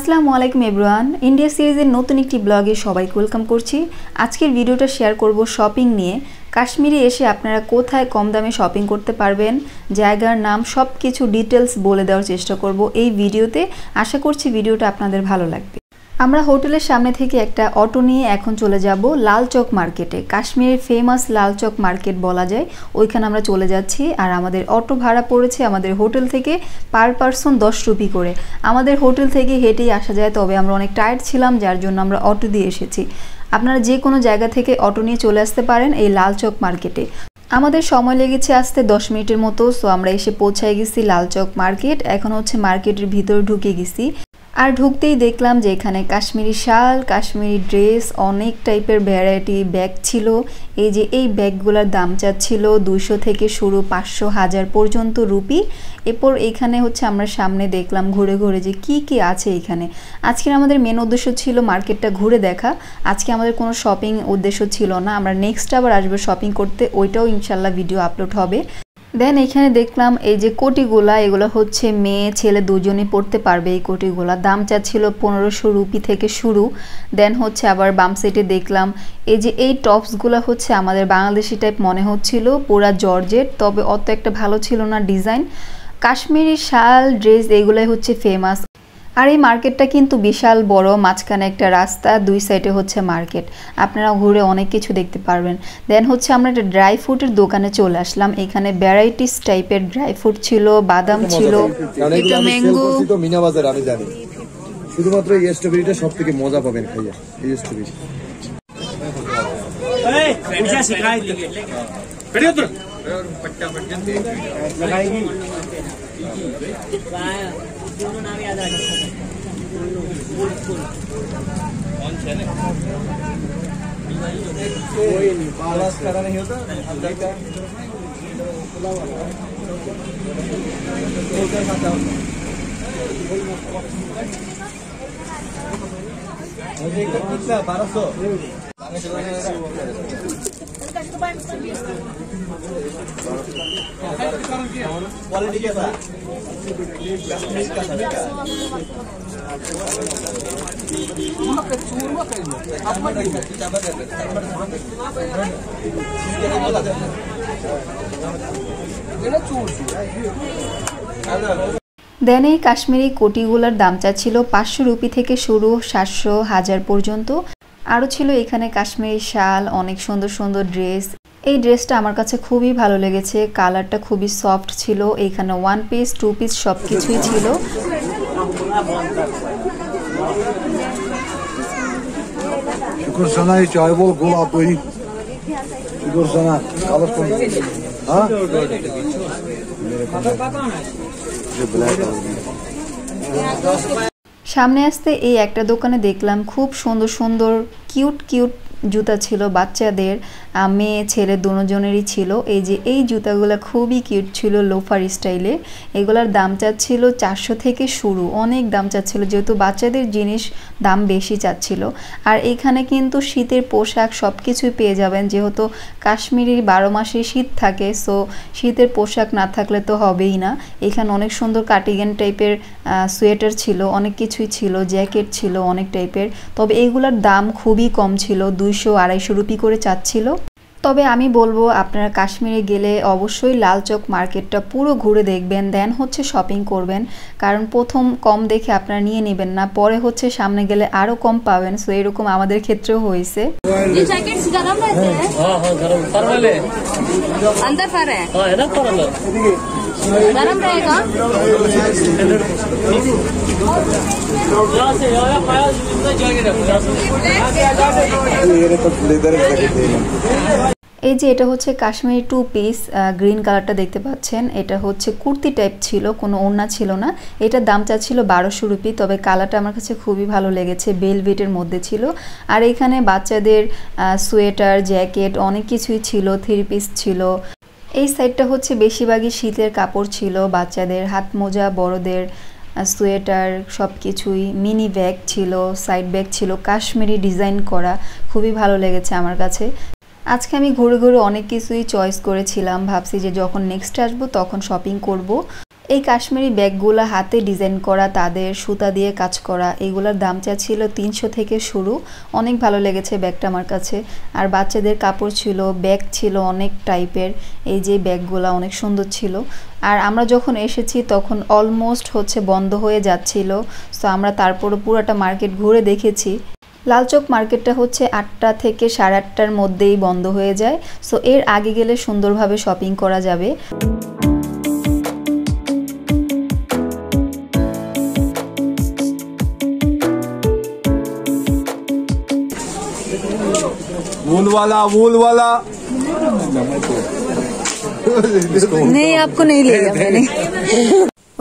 আসসালামু আলাইকুম everyone. India সিরিজের নতুন একটি ব্লগে সবাইকে ওয়েলকাম করছি। আজকের ভিডিওটা শেয়ার করব শপিং নিয়ে। কাশ্মীরে এসে আপনারা কোথায় কম দামে শপিং করতে পারবেন, জায়গার নাম সব কিছু ডিটেলস বলে দেওয়ার চেষ্টা করব এই ভিডিওতে। আশা করছি ভিডিওটা আপনাদের ভালো লাগবে। আমরা হোটেলের সামনে থেকে একটা অটো নিয়ে এখন চলে যাব লাল চক মার্কেটে। কাশ্মীরের ফেমাস লাল চক মার্কেট বলা যায়, ওইখানে আমরা চলে যাচ্ছি। আর আমাদের অটো ভাড়া পড়েছে আমাদের হোটেল থেকে পার পারসন 10 রুপি করে। আমাদের হোটেল থেকে হেঁটেই আসা যায়, তবে আমরা অনেক টায়ার্ড ছিলাম যার জন্য আমরা অটো দিয়ে এসেছি। আপনারা যে কোনো জায়গা থেকে অটো নিয়ে চলে আসতে পারেন এই লাল চক মার্কেটে। আমাদের সময় লেগেছে আসতে 10 মিনিটের মতো। সো আমরা এসে পৌঁছায় গেছি লাল চক মার্কেট। এখন হচ্ছে মার্কেটের ভিতরে ঢুকে গেছি। আর ঢুকতেই দেখলাম যে এখানে কাশ্মীরি শাল, কাশ্মীরি ড্রেস, অনেক টাইপের ভ্যারাইটি ব্যাগ ছিল। এই যে এই ব্যাগগুলোর দাম চাচ্ছিল 200 থেকে শুরু, 500, 1000 পর্যন্ত রুপি। এরপর এখানে হচ্ছে আমরা সামনে দেখলাম ঘুরে ঘুরে যে কি কি আছে এখানে। আজকের আমাদের মেন উদ্দেশ্য ছিল মার্কেটটা ঘুরে দেখা। আজকে আমাদের কোনো শপিং উদ্দেশ্য ছিল না। আমরা নেক্সট আবার আসবো শপিং করতে, ওইটাও ইনশাল্লাহ ভিডিও আপলোড হবে। দেন এখানে দেখলাম এই যে কোটিগুলা, এগুলো হচ্ছে মেয়ে ছেলে দুজনই পড়তে পারবে। এই কোটিগুলা দাম চাচ্ছিল 1500 রুপি থেকে শুরু। দেন হচ্ছে আবার বাম সাইডে দেখলাম এই যে এই টপসগুলো হচ্ছে আমাদের বাংলাদেশি টাইপ মনে হচ্ছিল, পুরা জর্জেট, তবে অত একটা ভালো ছিল না ডিজাইন। কাশ্মীরি শাল ড্রেস এগুলাই হচ্ছে ফেমাস। আর এই মার্কেটটা কিন্তু বিশাল বড়, মাঝখানে একটা রাস্তা, দুই সাইডে হচ্ছে মার্কেট। আপনারা ঘুরে অনেক কিছু দেখতে পারবেন। দেন হচ্ছে আমরা একটা ড্রাই ফ্রুটের দোকানে চলে আসলাম। এখানে ভ্যারাইটিস টাইপের ড্রাই ফ্রুট ছিল, বাদাম ছিল, এটা ম্যাঙ্গো। তো মিনা বাজার আমি জানি, শুধুমাত্র এই স্ট্রবেরিটা সবথেকে মজা পাবেন খাইয়া। এই স্ট্রবেরি দেন এই কাশ্মীরি কোটিগুলোর দাম চাচ্ছিল 500 রুপি থেকে শুরু, 700, 1000 পর্যন্ত। আরও ছিল এখানে কাশ্মীরি শাল, অনেক সুন্দর সুন্দর ড্রেস। এই ড্রেসটা আমার কাছে খুবই ভালো লেগেছে, কালারটা খুবই সফট ছিল। এইখানে 1 পিস 2 পিস সব কিছুই ছিল। শুকর সানা চাই বল গোলাপ ওই শুকর সানা কালার কোন হ্যাঁ সামনে আসতে এই একটা দোকানে দেখলাম খুব সুন্দর সুন্দর কিউট কিউট জুতা ছিল বাচ্চাদের, মেয়ে ছেলে দুজনেরই ছিল। এই যে এই জুতাগুলো খুবই কিউট ছিল, লোফার স্টাইলে। এগুলার দাম চাচ্ছিল 400 থেকে শুরু, অনেক দাম চাচ্ছিল, যেহেতু বাচ্চাদের জিনিস দাম বেশি চাচ্ছিল। আর এখানে কিন্তু শীতের পোশাক সব কিছুই পেয়ে যাবেন, যেহেতু কাশ্মীরি 12 মাসে শীত থাকে। সো শীতের পোশাক না থাকলে তো হবেই না। এখানে অনেক সুন্দর কার্ডিগান টাইপের সোয়েটার ছিল, অনেক কিছুই ছিল, জ্যাকেট ছিল অনেক টাইপের। তবে এইগুলার দাম খুবই কম ছিল, 200-250 রুপি করে চাচ্ছিল। তবে আমি বলবো আপনারা কাশ্মীরে গেলে অবশ্যই লাল চক মার্কেটটা পুরো ঘুরে দেখবেন, দেন হচ্ছে শপিং করবেন। কারণ প্রথম কম দেখে আপনারা নিয়ে নেবেন না, পরে হচ্ছে সামনে গেলে আরো কম পাবেন। সো এরকম আমাদের ক্ষেত্রেও হয়েছে। এই যে এটা হচ্ছে কাশ্মীরি 2 পিস, গ্রিন কালারটা দেখতে পাচ্ছেন। এটা হচ্ছে কুর্তি টাইপ ছিল, কোনো ওড়না ছিল না। এটার দাম চাচ্ছিল 1200 রুপি। তবে কালারটা আমার কাছে খুবই ভালো লেগেছে, বেলভেটের মধ্যে ছিল। আর এখানে বাচ্চাদের সোয়েটার, জ্যাকেট অনেক কিছুই ছিল, 3 পিস ছিল। এই সাইডটা হচ্ছে বেশিরভাগই শীতের কাপড় ছিল, বাচ্চাদের হাত মোজা, বড়দের সোয়েটার সব কিছুই। মিনি ব্যাগ ছিল, সাইড ব্যাগ ছিল, কাশ্মীরি ডিজাইন করা, খুবই ভালো লেগেছে আমার কাছে। আজকে আমি ঘুরে ঘুরে অনেক কিছুই চয়েস করেছিলাম, ভাবছি যে যখন নেক্সট আসবো তখন শপিং করব। এই কাশ্মীরি ব্যাগগুলো হাতে ডিজাইন করা, তাদের সুতা দিয়ে কাজ করা, এগুলোর দাম ছিল 300 থেকে শুরু। অনেক ভালো লেগেছে ব্যাগটা আমার কাছে। আর বাচ্চাদের কাপড় ছিল, ব্যাগ ছিল অনেক টাইপের। এই যে ব্যাগগুলো অনেক সুন্দর ছিল। আর আমরা যখন এসেছি তখন অলমোস্ট বন্ধ হয়ে যাচ্ছিল। সো আমরা তারপরও পুরোটা মার্কেট ঘুরে দেখেছি। লালচক মার্কেটটা 8টা থেকে 8:30টার মধ্যেই বন্ধ হয়ে যায়। সো এর আগে গেলে সুন্দরভাবে শপিং করা যাবে। वूल वाला नहीं, आपको नहीं लिया मैंने।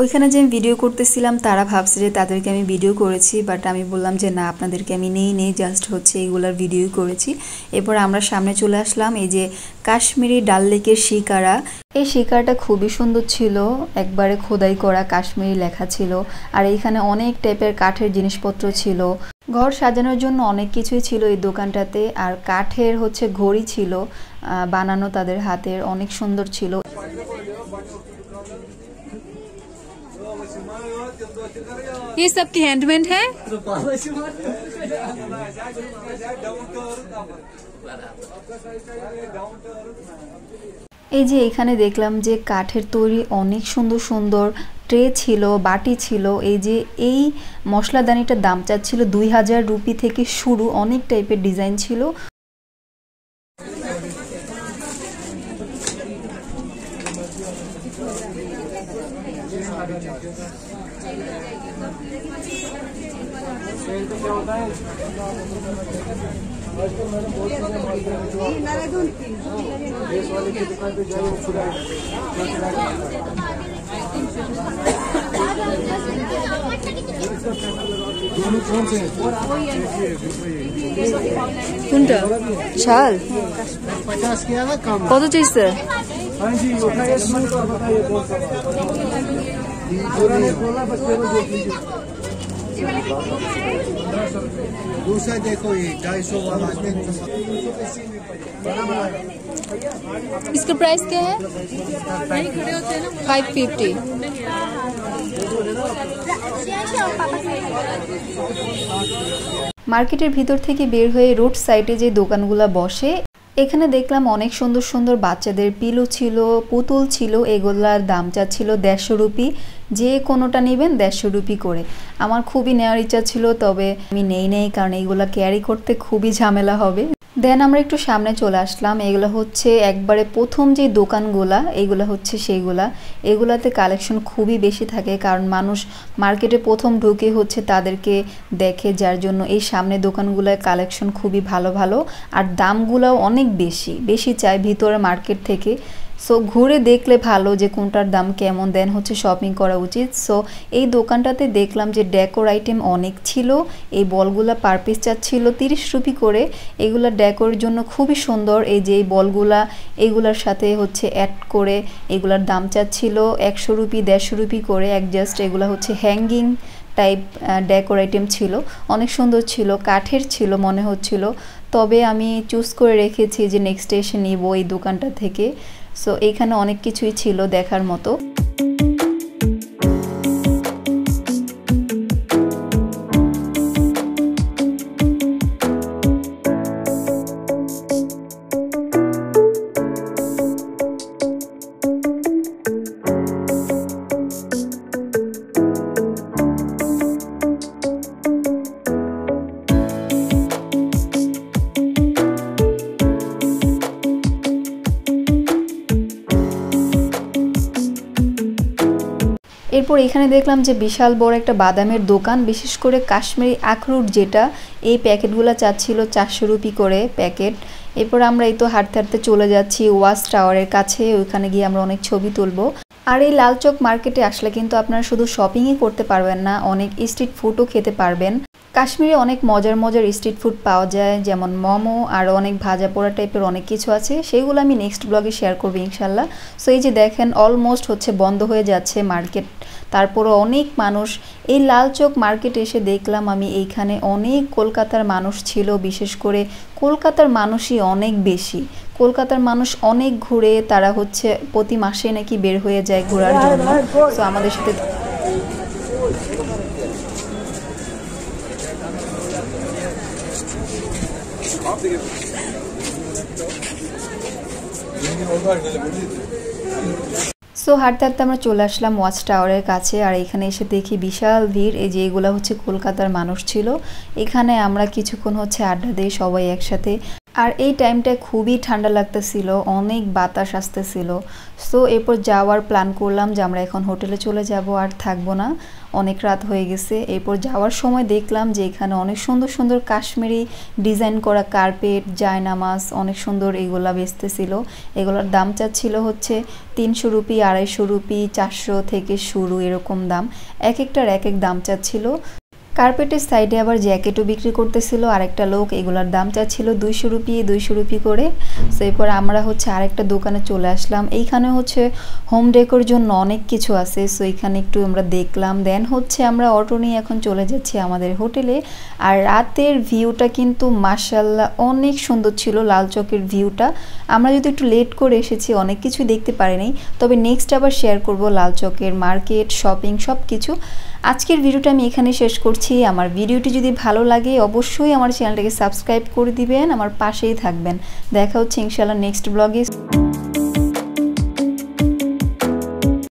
ওইখানে যে আমি ভিডিও করতেছিলাম তারা ভাবছে যে তাদেরকে আমি ভিডিও করেছি, বাট আমি বললাম যে না, আপনাদেরকে আমি নেই জাস্ট এইগুলার ভিডিওই করেছি। এরপর আমরা সামনে চলে আসলাম এই যে কাশ্মীরি ডাল লেকের শিকারা। এই শিকারাটা খুবই সুন্দর ছিল, একবারে খোদাই করা কাশ্মীরি লেখা ছিল। আর এইখানে অনেক টাইপের কাঠের জিনিসপত্র ছিল, ঘর সাজানোর জন্য অনেক কিছুই ছিল এই দোকানটাতে। আর কাঠের ঘড়ি ছিল বানানো, তাদের হাতের, অনেক সুন্দর ছিল। ये सब की हैंडमेड है। এই যে এখানে দেখলাম যে কাঠের তৈরি অনেক সুন্দর সুন্দর ট্রে ছিল, বাটি ছিল। এই যে এই মশলাদানিটার দাম চাচ্ছিল 2000 রুপি থেকে শুরু, অনেক টাইপের ডিজাইন ছিল। কোনটা শাল 50 किया ना कम। কত চাইছে? हाँ जी, बताइए सूट और बताइए कौन सा बोला बस दूसरा देखो ये 250 वाला इसका प्राइस क्या है? 550। মার্কেটের ভিতর থেকে বের হয়ে রোড সাইডে যে দোকানগুলো বসে, এখানে দেখলাম অনেক সুন্দর সুন্দর বাচ্চাদের পিলো ছিল, পুতুল ছিল। এগুলার দাম চাচ্ছিল 150 রুপি। যে কোনোটা নেবেন 150 রুপি করে। আমার খুবই নেওয়ার ইচ্ছা ছিল, তবে আমি নেই কারণ এইগুলা ক্যারি করতে খুবই ঝামেলা হবে। দেন আমরা একটু সামনে চলে আসলাম। এগুলো একবারে প্রথম যে দোকানগুলা, এইগুলো সেইগুলা। এগুলাতে কালেকশন খুবই বেশি থাকে, কারণ মানুষ মার্কেটে প্রথম ঢুকে তাদেরকে দেখে, যার জন্য এই সামনে দোকানগুলোর কালেকশন খুবই ভালো ভালো। আর দামগুলোও অনেক বেশি চাই ভিতরে মার্কেট থেকে। সো ঘুরে দেখলে ভালো যে কোনটার দাম কেমন, দেন শপিং করা উচিত। সো এই দোকানটাতে দেখলাম যে ডেকোর আইটেম অনেক ছিল। এই বলগুলা পার পিস চাচ্ছিল 30 রুপি করে। এগুলা ডেকোরের জন্য খুবই সুন্দর। এই যে এই বলগুলা এগুলার সাথে অ্যাড করে এগুলার দাম চাচ্ছিল 100 রুপি 150 রুপি করে অ্যাডজাস্ট। এগুলা হ্যাঙ্গিং টাইপ ডেকোর আইটেম ছিল, অনেক সুন্দর ছিল, কাঠের ছিল মনে হচ্ছিল। তবে আমি চুজ করে রেখেছি যে নেক্সট এসে নিব এই দোকানটা থেকে। সো এইখানে অনেক কিছুই ছিল দেখার মতো। এরপর এখানে দেখলাম যে বিশাল বড় একটা বাদামের দোকান, বিশেষ করে কাশ্মীরি আখরোট যেটা, এই প্যাকেটগুলো চাচ্ছিল 400 রুপি করে প্যাকেট। এরপর আমরা এই তো হাঁটতে হাঁটতে চলে যাচ্ছি ওয়াচ টাওয়ারের কাছে, ওইখানে গিয়ে আমরা অনেক ছবি তুলব। আর এই লালচক মার্কেটে আসলে কিন্তু আপনারা শুধু শপিংই করতে পারবেন না, অনেক স্ট্রিট ফুডও খেতে পারবেন। কাশ্মীরে অনেক মজার মজার স্ট্রিট ফুড পাওয়া যায়, যেমন মোমো, আর অনেক ভাজা পোড়া টাইপের অনেক কিছু আছে, সেগুলো আমি নেক্সট ব্লগে শেয়ার করবো ইনশাল্লাহ। সো এই যে দেখেন অলমোস্ট বন্ধ হয়ে যাচ্ছে মার্কেট, তারপরও অনেক মানুষ। এই লালচক মার্কেট এসে দেখলাম আমি এইখানে অনেক কলকাতার মানুষ ছিল, বিশেষ করে কলকাতার মানুষই অনেক বেশি। কলকাতার মানুষ অনেক ঘুরে, তারা হচ্ছে প্রতি মাসে নাকি বের হয়ে যায় ঘোরার জন্য। তো আমাদের সাথে সো হাঁটতে হাঁটতে আমরা চলে আসলাম ওয়াচ টাওয়ারের কাছে। আর এখানে এসে দেখি বিশাল ভিড়। এই যে এগুলা হচ্ছে কলকাতার মানুষ ছিল। এখানে আমরা কিছুক্ষণ হচ্ছে আড্ডা দিই সবাই একসাথে। আর এই টাইমটায় খুবই ঠান্ডা লাগতেছিল, অনেক বাতাস আসতেছিল। সো এরপর যাওয়ার প্ল্যান করলাম যে আমরা এখন হোটেলে চলে যাব, আর থাকবো না, অনেক রাত হয়ে গেছে। এরপর যাওয়ার সময় দেখলাম যে এখানে অনেক সুন্দর সুন্দর কাশ্মীরি ডিজাইন করা কার্পেট, জায়নামাজ অনেক সুন্দর এগুলা বেচতেছিল। এগুলোর দাম চাচ্ছিল হচ্ছে 300 রুপি, 250 রুপি, 400 থেকে শুরু, এরকম দাম। এক একটার এক এক দাম চাচ্ছিল। কার্পেটের সাইডে আবার জ্যাকেটও বিক্রি করতেছিল আরেকটা লোক, এগুলার দাম চাচ্ছিল 200 রুপি করে। সো এরপর আমরা হচ্ছে আরেকটা দোকানে চলে আসলাম। এইখানে হচ্ছে হোম ডেকোর জন্য অনেক কিছু আছে। সো এখানে একটু আমরা দেখলাম, দেন হচ্ছে আমরা অটো নিয়ে এখন চলে যাচ্ছি আমাদের হোটেলে। আর রাতের ভিউটা কিন্তু মাশাআল্লাহ অনেক সুন্দর ছিল, লাল চকের ভিউটা। আমরা যদি একটু লেট করে এসেছি, অনেক কিছু দেখতে পারিনি, তবে নেক্সট আবার শেয়ার করব লাল চকের মার্কেট, শপিং সব কিছু। আজকের ভিডিওটা আমি এখানে শেষ করছি। আমার ভিডিওটি যদি ভালো লাগে অবশ্যই আমার চ্যানেলটাকে সাবস্ক্রাইব করে দিবেন, আমার পাশেই থাকবেন। দেখা হচ্ছে ইনশাআল্লাহ নেক্সট ব্লগে।